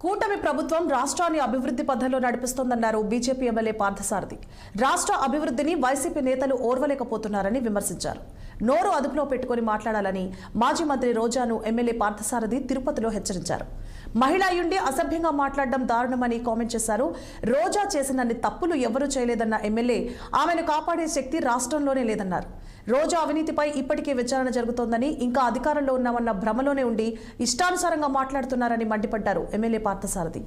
కూటమి ప్రభుత్వం రాష్ట్రాన్ని అభివృద్ధి పథంలో నడిపిస్తోందన్నారు బీజేపీ ఎమ్మెల్యే పార్థసారథి. రాష్ట్ర అభివృద్ధిని వైసీపీ నేతలు ఓర్వలేకపోతున్నారని విమర్శించారు. నోరు అదుపులో పెట్టుకుని మాట్లాడాలని మాజీ మంత్రి రోజాను ఎమ్మెల్యే పార్థసారథి తిరుపతిలో హెచ్చరించారు. మహిళ అయ్యుండి అసభ్యంగా మాట్లాడడం దారుణమని కామెంట్ చేశారు. రోజా చేసినన్ని తప్పులు ఎవరూ చేయలేదన్న ఎమ్మెల్యే ఆమెను కాపాడే శక్తి రాష్ట్రంలోనే లేదన్నారు. రోజా అవినీతిపై ఇప్పటికే విచారణ జరుగుతోందని, ఇంకా అధికారంలో ఉన్నామన్న భ్రమలోనే ఉండి ఇష్టానుసారంగా మాట్లాడుతున్నారని మండిపడ్డారు ఎమ్మెల్యే పార్థసారథి.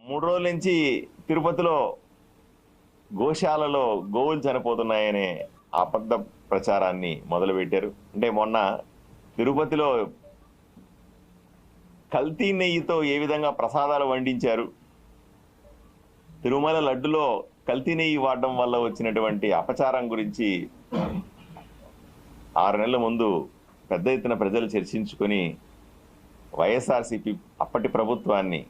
3 రోజుల నుంచి తిరుపతిలో గోశాలలో గోవులు చనిపోతున్నాయనే అబద్ధ ప్రచారాన్ని మొదలుపెట్టారు. అంటే మొన్న తిరుపతిలో కల్తీ నెయ్యితో ఏ విధంగా ప్రసాదాలు వండించారు, తిరుమల లడ్డులో కల్తీ నెయ్యి వాడడం వల్ల వచ్చినటువంటి అపచారం గురించి 6 నెలల ముందు పెద్ద ఎత్తున ప్రజలు చర్చించుకొని వైఎస్ఆర్సీపీ అప్పటి ప్రభుత్వాన్ని,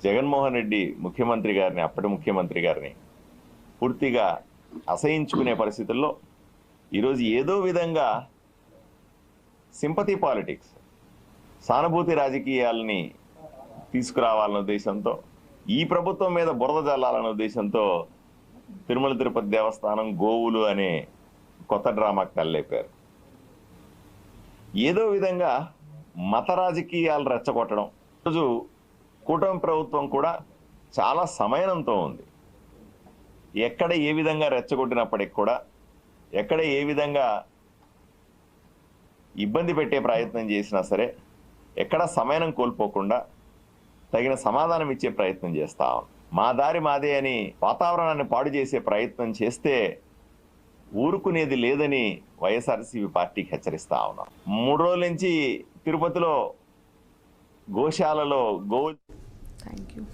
జగన్మోహన్ రెడ్డి ముఖ్యమంత్రి గారిని, అప్పటి ముఖ్యమంత్రి గారిని పూర్తిగా అసహించుకునే పరిస్థితుల్లో ఈరోజు ఏదో విధంగా సింపతి పాలిటిక్స్, సానుభూతి రాజకీయాలని తీసుకురావాలన్న ఉద్దేశంతో, ఈ ప్రభుత్వం మీద బురద జల్లాలన్న ఉద్దేశంతో తిరుమల తిరుపతి దేవస్థానం గోవులు అనే కొత్త డ్రామాకి తల్లిపోయారు. ఏదో విధంగా మత రాజకీయాలు రెచ్చగొట్టడం. ఈరోజు కూటమి ప్రభుత్వం కూడా చాలా సమయంతో ఉంది. ఎక్కడ ఏ విధంగా రెచ్చగొట్టినప్పటికి కూడా, ఎక్కడ ఏ విధంగా ఇబ్బంది పెట్టే ప్రయత్నం చేసినా సరే, ఎక్కడ సమయం కోల్పోకుండా తగిన సమాధానం ఇచ్చే ప్రయత్నం చేస్తా ఉన్నాం. మా దారి మాదే అని వాతావరణాన్ని పాడు చేసే ప్రయత్నం చేస్తే ఊరుకునేది లేదని వైఎస్ఆర్సీపీ పార్టీకి హెచ్చరిస్తా ఉన్నాం. 3 రోజుల నుంచి తిరుపతిలో గోశాలలో థ్యాంక్ యూ.